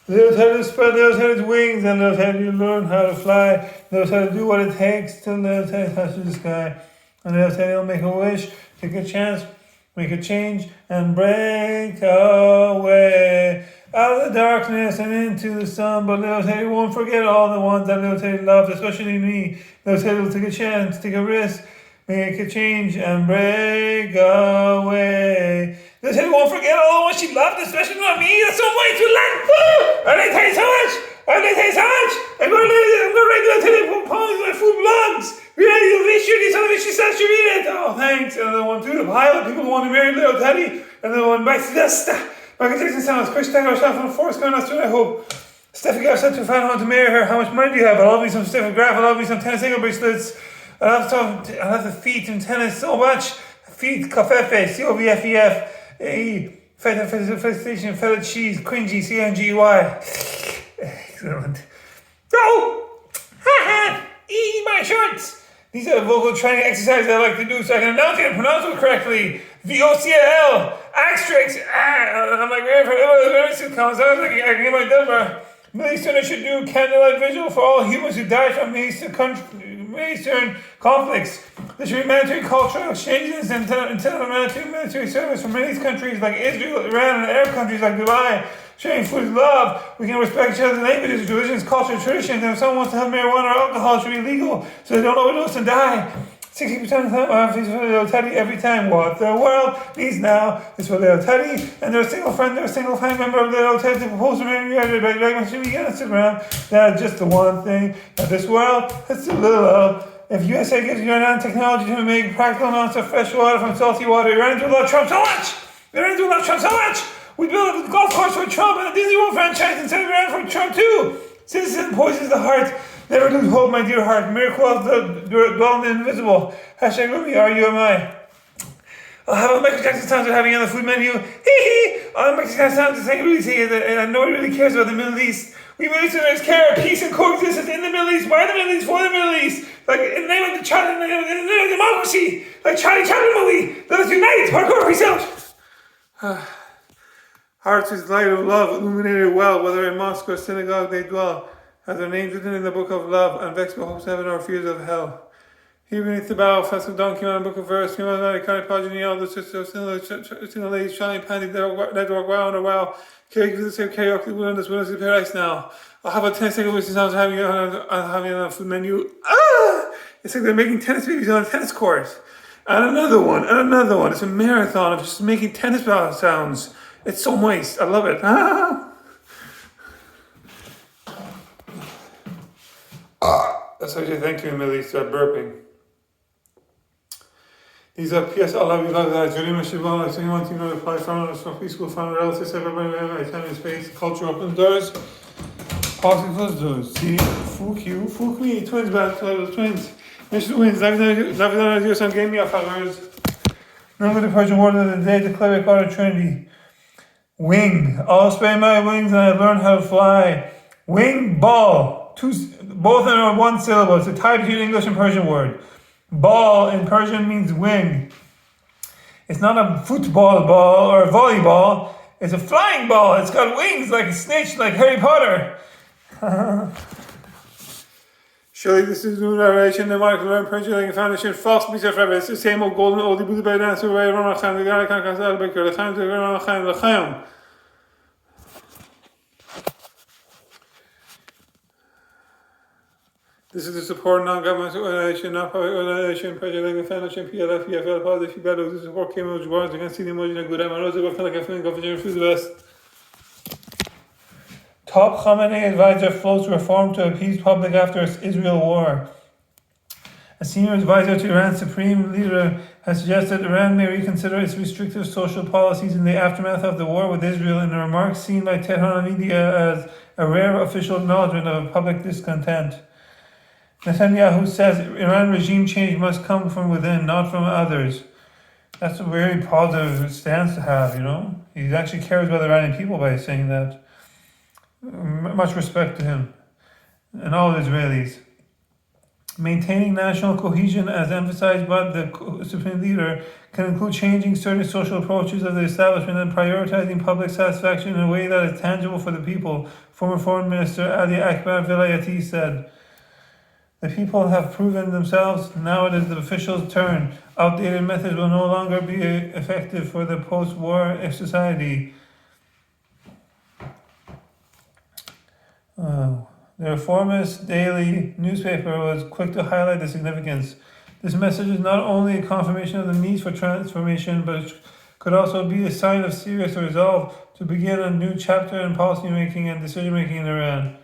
They'll tell you to spread, they'll tell you its wings, and they'll tell you to learn how to fly. They'll tell you to do what it takes till they'll tell you to touch the sky. And they'll tell you to make a wish, take a chance, make a change, and break away out of the darkness and into the sun. But they'll tell you won't forget all the ones that they'll tell you loved, especially me. They'll tell you to take a chance, take a risk, make a change, and break away. They'll tell you won't forget all the ones she loved, especially not me. That's so way too late. And they tell you so much. And they tell you so much. I'm going to write down to the poems my food blogs. Really, you'll reach you, she says you read it. Oh, thanks. And the one through the pile of people who want to marry little Teddy. And the one by Siesta. Michael Jackson sounds Chris Taylor herself from Forrest Gump. That's what I hope. Steffi got sent to find out how to marry her. How much money do you have? I'll love me some Steffi Graf. I'll love me some tennis ankle bracelets. I love the feet in tennis so much. Feet, Covfefe, C-O-V-F-E-F. Felicitation, feta cheese, cringy, C-N-G-Y. Excellent. Oh! Ha-ha! Eat my shorts! These are vocal training exercises I like to do so I can announce it and pronounce it correctly. V-O-C-L, asterisk, I'm like, very sitcoms. I was like, I gave my Delmar. Middle Eastern should do candlelight vigil for all humans who died from Middle Eastern conflicts. There should be military cultural exchanges instead of military service from many countries like Israel, Iran, and Arab countries like Dubai. Sharing food is love. We can respect each other's languages, religions, culture, traditions. And if someone wants to have marijuana or alcohol, it should be legal so they don't overdose and die. 60% of the time, I have little Teddy every time. What the world needs now is for little Teddy and their single friend, their single family member of little Teddy to propose to marry me. Like me on Instagram. That's just the one thing that this world has too little of. If USA gives you nanotechnology to make practical amounts of fresh water from salty water, you're going to love Trump so much. You're going to love Trump so much. We built a golf course for Trump and a Disney World franchise instead of around for Trump too. Citizen poisons the heart. Never lose hope, my dear heart. Miracle of the dwelling the invisible. Hashtag Ruby, R-U-M-I. I'll have a Michael Jackson sounds having on the food menu. Hee. All the Michael Jackson sounds is really saying that, and nobody really cares about the Middle East. We Middle Easterners care, peace and coexistence in the Middle East, by the Middle East, for the Middle East. Like in the name of the name of democracy, like Charlie Chaplin movie. Let us unite, hardcore, peace out. Hearts is light of love, illuminated well, whether in mosque or synagogue they dwell, have their names written in the book of love, and vexed by hopes of heaven or fears of hell. Here beneath the bough, fast of donkey on a book of verse, human not a kind of progeny, all the sisters of single ladies, shining panties, that walk wow and a wow. Carry for the same karaoke, wilderness, wilderness, paradise now. I'll have a 10-second wish sounds having on a food menu. It's like they're making tennis babies on a tennis court. And another one. It's a marathon of just making tennis ball sounds. It's so moist. I love it. That's how you thank you in the Middle East. Start burping. These are PS. I love you, love that. Julie Mashibon, like saying one team, another apply from preschool, family, relatives, everybody, time and space, culture open doors. Policy closed doors. See, fuck you, fuck me. Twins back, twins. Mission wins. Navidad, son gave me a followers. Number the Persian word of the day, the cleric order Trinity. Wing. I'll spread my wings and I learn how to fly. Wing, ball. Both are one syllable. It's a type between English and Persian word. Ball in Persian means wing. It's not a football ball or a volleyball. It's a flying ball. It's got wings like a snitch, like Harry Potter. Surely this is new narration. The Michael learned Persian like a foundation. False piece of forever. It's the same old golden oldie booty by dance away. Ramachan, the guy can't cast out of the L'chaim to Ramachan, L'chaim. This is the support non-governmental organization, non-public organization, Project Like a Foundation, PLF, PFL, Positive Feedback. This support came out of Jabars against the emoji and good Amarosa, but like a feeling of food the best. Top Khamenei advisor floats reform to appease public after Israel war. A senior advisor to Iran's supreme leader has suggested Iran may reconsider its restrictive social policies in the aftermath of the war with Israel in a remark seen by Tehran media as a rare official acknowledgement of public discontent. Netanyahu says Iran regime change must come from within, not from others. That's a very positive stance to have, you know. He actually cares about the Iranian people by saying that. Much respect to him and all Israelis. Maintaining national cohesion, as emphasized by the supreme leader, can include changing certain social approaches of the establishment and prioritizing public satisfaction in a way that is tangible for the people, former Foreign Minister Ali Akbar Vilayati said. The people have proven themselves. Now it is the officials' turn. Outdated methods will no longer be effective for the post-war society. The reformist daily newspaper was quick to highlight the significance. This message is not only a confirmation of the need for transformation, but could also be a sign of serious resolve to begin a new chapter in policy making and decision making in Iran.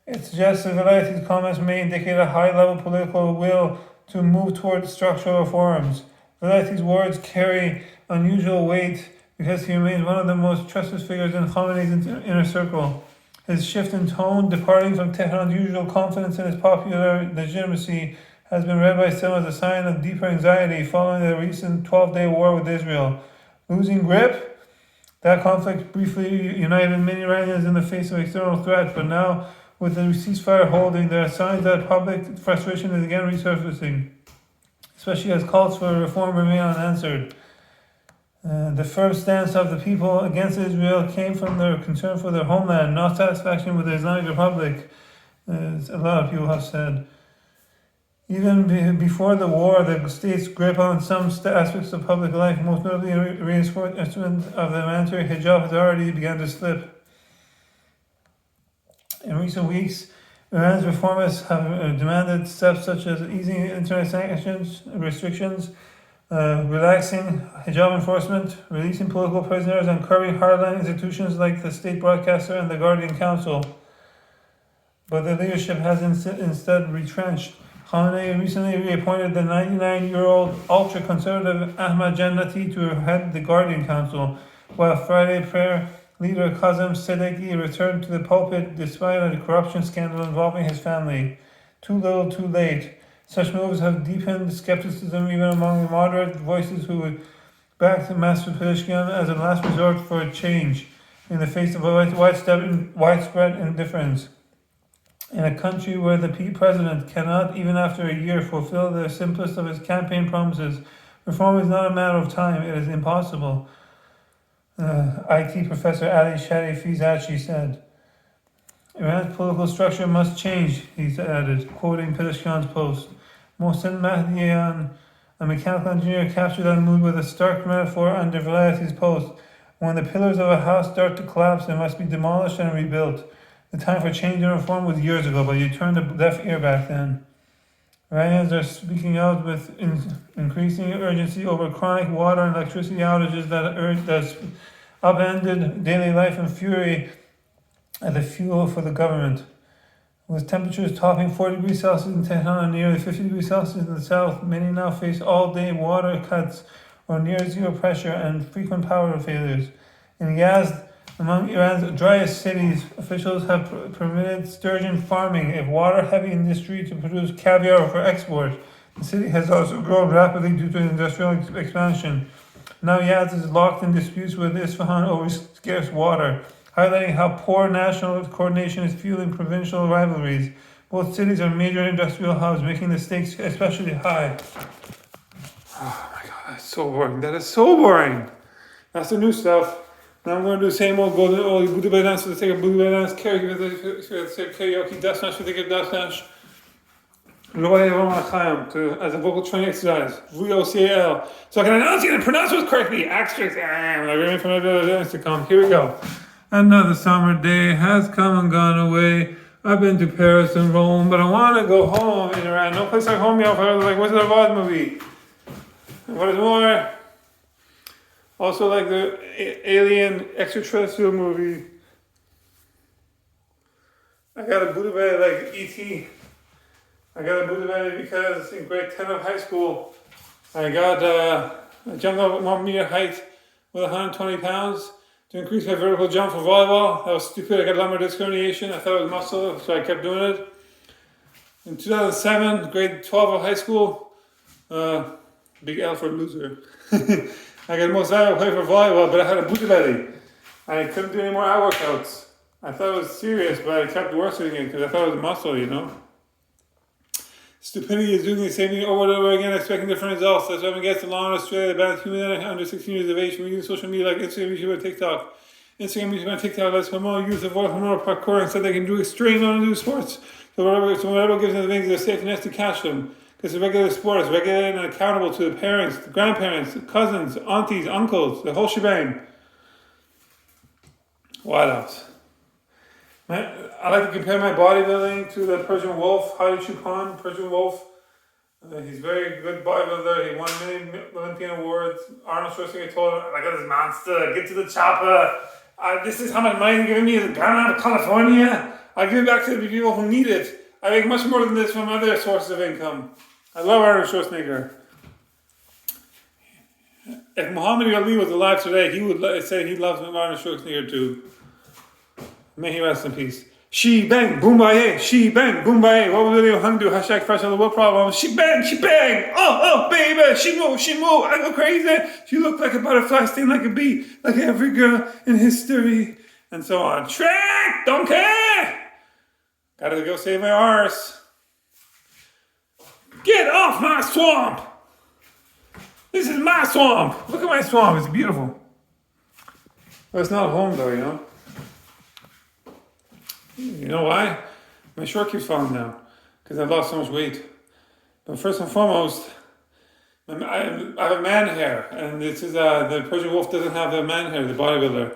It suggests that Vilayati's comments may indicate a high-level political will to move towards structural reforms. Vilayati's words carry unusual weight because he remains one of the most trusted figures in Khamenei's inner circle. His shift in tone, departing from Tehran's usual confidence in his popular legitimacy, has been read by some as a sign of deeper anxiety following the recent 12-day war with Israel. Losing grip? That conflict briefly united many Iranians in the face of external threat, but now, with the ceasefire holding, there are signs that public frustration is again resurfacing, especially as calls for reform remain unanswered. The firm stance of the people against Israel came from their concern for their homeland, not satisfaction with the Islamic Republic, as a lot of people have said. Even before the war, the state's grip on some aspects of public life, most notably reinforcement of the mandatory hijab, has already begun to slip. In recent weeks, Iran's reformists have demanded steps such as easing internet sanctions, restrictions, relaxing hijab enforcement, releasing political prisoners, and curbing hardline institutions like the state broadcaster and the Guardian Council. But the leadership has instead retrenched. Khamenei recently reappointed the 99-year-old ultra-conservative Ahmad Jannati to head the Guardian Council, while Friday prayer leader Kazem Sedeki returned to the pulpit despite a corruption scandal involving his family. Too little, too late. Such moves have deepened skepticism even among the moderate voices who backed Master Pezeshkian as a last resort for a change in the face of widespread indifference. In a country where the president cannot, even after a year, fulfill the simplest of his campaign promises, reform is not a matter of time, it is impossible. IT professor Ali Sharifizachi said. Iran's political structure must change, he added, quoting Pezeshkian's post. Mohsen Mahdian, a mechanical engineer, captured that mood with a stark metaphor under Vilayati's post. When the pillars of a house start to collapse, they must be demolished and rebuilt. The time for change and reform was years ago, but you turned a deaf ear back then. Iranians are speaking out with increasing urgency over chronic water and electricity outages that upended daily life and fury as a fuel for the government. With temperatures topping 40 degrees Celsius in Tehran and nearly 50 degrees Celsius in the south, many now face all-day water cuts or near-zero pressure and frequent power failures. In Yazd, among Iran's driest cities, officials have permitted sturgeon farming, a water-heavy industry, to produce caviar for export. The city has also grown rapidly due to industrial expansion. Now Yazd is locked in disputes with Isfahan over scarce water, highlighting how poor national coordination is fueling provincial rivalries. Both cities are major industrial hubs, making the stakes especially high. Oh my god, that's so boring. That is so boring. That's the new stuff. Now I'm going to do the same old golden old Buddha dance for the sake of Buddha dance, karaoke, dance nash for the sake of dance nash. As a vocal training exercise, VOCAL. So I can announce it and pronounce it correctly. Asterisk, from to come. Here we go. Another summer day has come and gone away. I've been to Paris and Rome, but I want to go home in Iran. No place like home, y'all. Like Wizard of Oz movie. And what is more, also like the alien extraterrestrial movie. I got a Buddha belly like E.T. I got a Buddha belly because in grade 10 of high school, I got I jumped up 1 meter height with 120 pounds to increase my vertical jump for volleyball. That was stupid. I got lumbar disc herniation. I thought it was muscle, so I kept doing it. In 2007, grade 12 of high school, big L for loser. I got most valuable player for volleyball, but I had a Buddha belly. I couldn't do any more eye workouts. I thought it was serious, but I kept worsening it because I thought it was muscle, you know. Stupidity is doing the same thing over and over again, expecting different results. That's why I'm against the law in Australia, bans human under 16 years of age from using social media like Instagram, YouTube, and TikTok. Instagram, YouTube, and TikTok lets hormonal youth avoid hormonal parkour and so they can do extreme undo sports. So whatever gives them the things, they're safe and nice to catch them. Because it's a regular sport, it's regulated and accountable to the parents, the grandparents, the cousins, aunties, uncles, the whole shebang. What else? I like to compare my bodybuilding to the Persian wolf, Hadi Choopan, Persian wolf. He's a very good bodybuilder. He won many Olympian awards. Arnold Schwarzenegger told him, "Look at this monster, get to the chopper. This is how much money you're giving me as a gun out of California. I give it back to the people who need it. I make much more than this from other sources of income." I love Arnold Schwarzenegger. If Muhammad Ali was alive today, he would say he loves Arnold Schwarzenegger too. May he rest in peace. She bang, boom baye, she bang, boom baye. What was William Hung do? Hashtag fresh on the world problem. She bang, oh, baby, she move, I go crazy. She looked like a butterfly, sting like a bee, like every girl in history, and so on. Shrek, don't care. Gotta go save my arse. Get off my swamp. This is my swamp. Look at my swamp, it's beautiful. Well, it's not a home though, you know. You know why? My short keeps falling down because I've lost so much weight. But first and foremost, I have a man hair, and this is the Persian wolf doesn't have the man hair, the bodybuilder.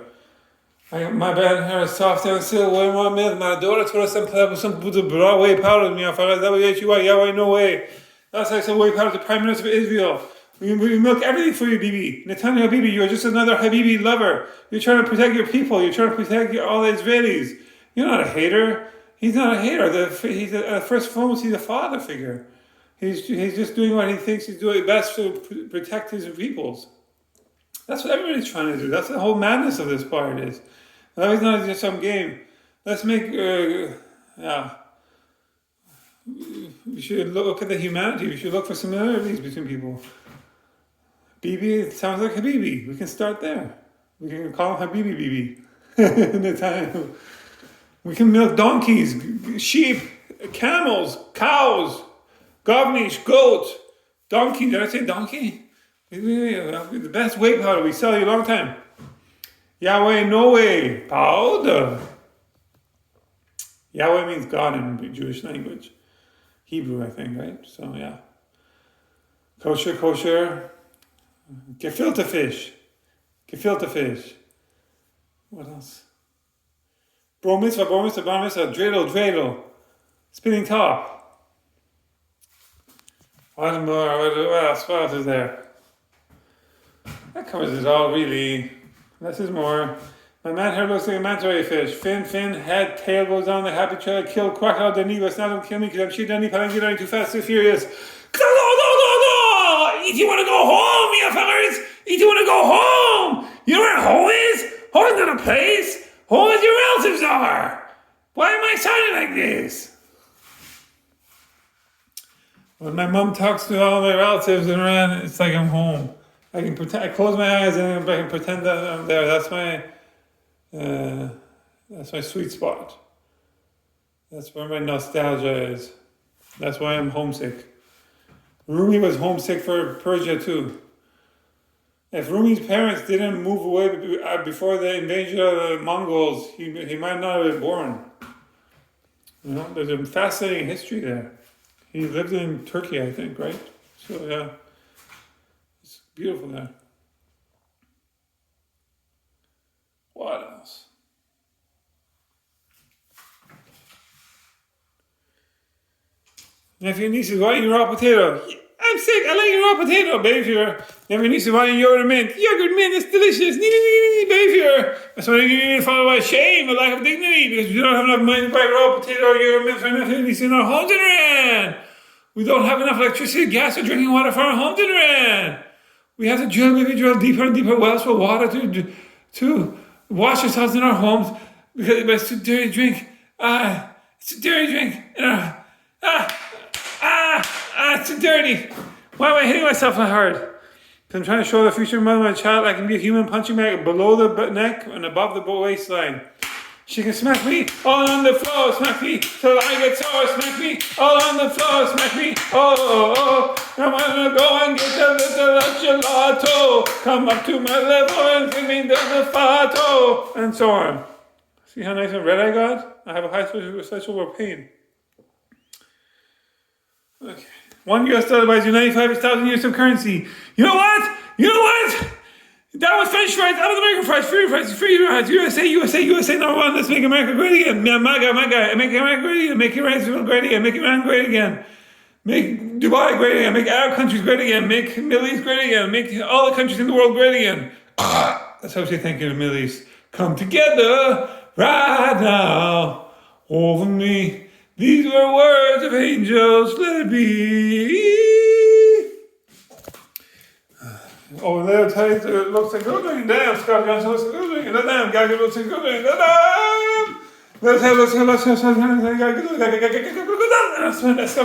My man hair is soft and still way more milk. My daughter told us some put a bra whey powder in me. Yahweh, no way. That's like some whey powder to Prime Minister of Israel. We milk everything for you, Bibi. Netanyahu Bibi, you're just another Habibi lover. You're trying to protect your people. You're trying to protect all the Israelis. You're not a hater. He's not a hater. He's first and foremost, he's a father figure. He's just doing what he thinks he's doing best to protect his peoples. That's what everybody's trying to do. That's the whole madness of this part is. That was not just some game. Let's make, we should look at the humanity. We should look for similarities between people. Bibi sounds like Habibi. We can start there. We can call him Habibi Bibi. Netanyahu. We can milk donkeys, sheep, camels, cows, govnish, goats, donkey. Did I say donkey? The best whey powder. We sell you a long time. Yahweh, no way. Powder. Yahweh means God in Jewish language. Hebrew, I think, right? So, yeah. Kosher. Gefilte fish. What else? Bar mitzvah, dreidel, spinning top. What else is there? That covers it all, really. Less is more. My man hair looks like a manta ray fish. Fin, head, tail goes down the happy trail. Kill crocodile, Denivas. Now don't kill me because I'm cheating. I don't get too fast, too furious. No! If you want to go home, you fellas. If you want to go home. You know where home is? Home is not a place. Home is your relatives are. Why am I sounding like this? When my mom talks to all my relatives and around, it's like I'm home. I can pretend. I close my eyes and I can pretend that I'm there. That's my sweet spot. That's where my nostalgia is. That's why I'm homesick. Rumi was homesick for Persia too. If Rumi's parents didn't move away before the invasion of the Mongols, he might not have been born. You know, there's a fascinating history there. He lived in Turkey, I think, right? So yeah, it's beautiful there. What else? Nephew and nieces, why eat raw potato? I'm sick, I like raw potato, baby. Nephew and nieces, why eat yogurt mint? Yogurt mint is delicious, baby. That's why you need to follow by shame, a lack of dignity, because we don't have enough money to buy raw potato or yogurt mint for nephew and nieces in our homes in Iran. We don't have enough electricity, gas, or drinking water for our homes in Iran. We have to drill deeper and deeper wells for water to wash ourselves in our homes because it's too dirty to drink. It's too dirty to drink. It's too dirty. Why am I hitting myself so hard? Because I'm trying to show the future mother of my child I can be a human punching bag below the neck and above the waistline. She can smack me all on the floor, smack me till I get sore, smack me all on the floor, smack me, oh. I'm gonna go and get a little gelato, come up to my level and give me the fato, and so on. See how nice and red I got? I have a high sexual pain. Okay. $1 buys you 95,000 years of currency. You know what? That was French fries, that was American fries, free fries, free fries, USA, number one, let's make America great again. MAGA, make America great again, make Israel great again, make Iran great again, make Dubai great again, make Arab countries great again, make Middle East great again, make all the countries in the world great again. That's how we say thank you to the Middle East. Come together right now over me. These were words of angels, let it be. Oh, they'll tell you it looks like good doing. Damn, Scott Johnson looks like good doing. Damn, Gaggy looks like good doing. Damn. Let's have. I'm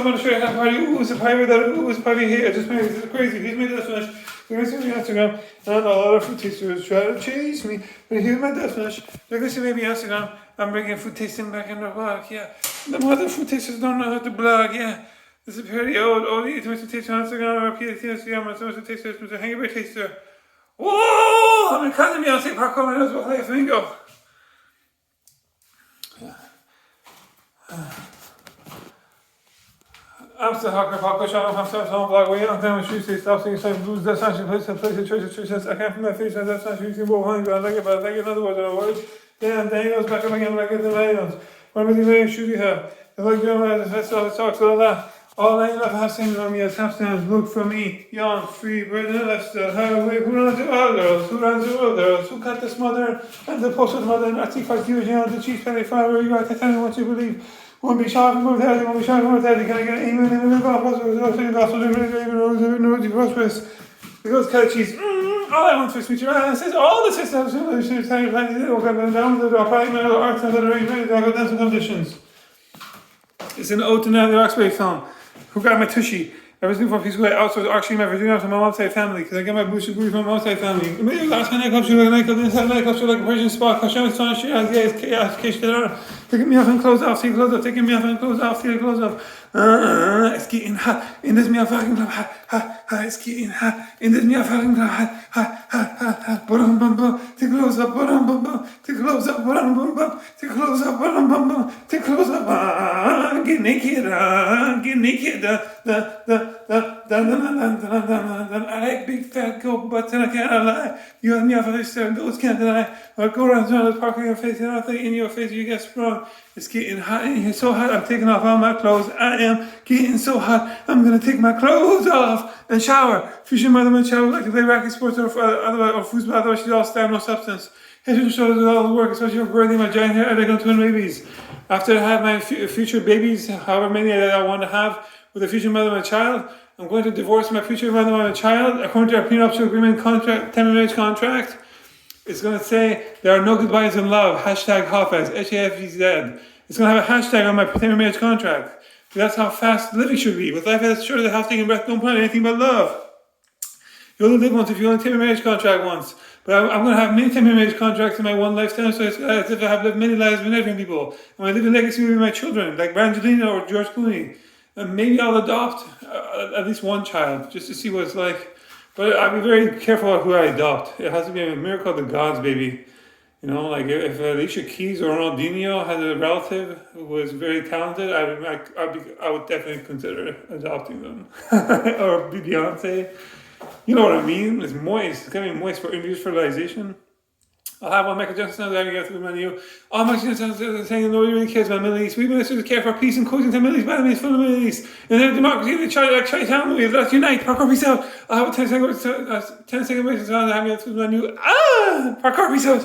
going to show you how to party. Ooh, it's a pyramidal. Ooh, it's a party here. Just made this is crazy. He's made this finish. You're going to see me on Instagram. And all the food tasters try to chase me. But here's my death finish. You're going to see me on Instagram. I'm bringing food tasting back in the blog. Yeah. The mother food tasters don't know how to blog. Yeah. This is a pretty old Mr. Taster on Instagram, or Instagram, Mr. Taster, Mr. Hangry Bear Taster. Whoa! I'm in cousin Beyonce parkour, my nose will play a flamingo. I'm still Hawker, Parkour, Sean, I'm still on blog, way on time with Tuesday, stop singing, stop blues, that's not your place, the choice, I can't from my face, that's not your go home, I like it, but I like it, another word. Damn, Daniels, back up again, like it, the Lions. What am I doing, shoes you have? I like your man, that's all the talks, all that. All I love has seen on me as half stands look for me, young, free, bird in the lifestyle, highway, who runs the all girls, who runs the world girls, who cut the smother, and the post of mother, and I think I do, the chief penny fire, where you are to tell me what you believe. Won't be shy from mortality, won't be shy from mortality, can I get an amen, in the gospel, no, prosperous. Because cut cheese, all I want for sweet your eyes, says all the systems, should tell you, down the parliament, arts, and the dance conditions. It's an ode to the Roxbury film. Who got my tushy? I was looking for a piece of way outsourced actually my Virginia from my outside family because I get my booster booty from my outside family. Maybe last time I come to like a nightclub, inside a nightclub, like a Persian spot, because I'm astonished, taking me off and clothes off, see clothes off, taking me off and clothes off, see clothes off. It's getting hot, in this me a fucking club, hot, it's getting hot, in this me a fucking club, hot, bum bum bum, to close up, bum bum bum, to close up, bum bum bum, to close up, bum bum bum, to close up, get naked, I like big fat goat butts and I can't lie. You and me off of this goats can't deny. I go around the park in your face and I think in your face you get sprung. It's getting hot in here, so hot I'm taking off all my clothes. I am getting so hot I'm gonna take my clothes off and shower. Fusion mother and child like to play racket sports or foosball, otherwise she's all stab, no substance. Here's shows with all the work, especially for birthing my giant hair, they're gonna twin babies. After I have my future babies, however many that I want to have, with a future mother and a child, I'm going to divorce my future mother and a child. According to our prenuptial agreement contract, 10 marriage contract, it's going to say there are no goodbyes in love. Hashtag Hafez, HAFEZ. It's going to have a hashtag on my 10 marriage contract. That's how fast living should be. With life as short as a half taking breath, don't plan anything but love. You only live once if you only take a marriage contract once. But I'm going to have many 10 marriage contracts in my one lifetime, so it's as if I have lived many lives with different people. And my living legacy will be my children, like Brangelina or George Clooney. And maybe I'll adopt at least one child, just to see what it's like. But I'll be very careful about who I adopt. It has to be a miracle of the gods, baby. You know, like if Alicia Keys or Ronaldinho has a relative who was very talented, I would definitely consider adopting them. Or Beyonce. You know what I mean? It's moist. It's going to be moist for induced fertilization. I'll have one Michael Jackson now that I get through the menu. All Michael Jackson saying nobody really cares about the Middle East. We ministers care for peace and coexistence in the Middle East, by the Middle East. And then democracy, the Chinatown movie, let's unite. Parkour, peace out. I'll have a 10 second wait to have me through the menu. Parkour, peace out.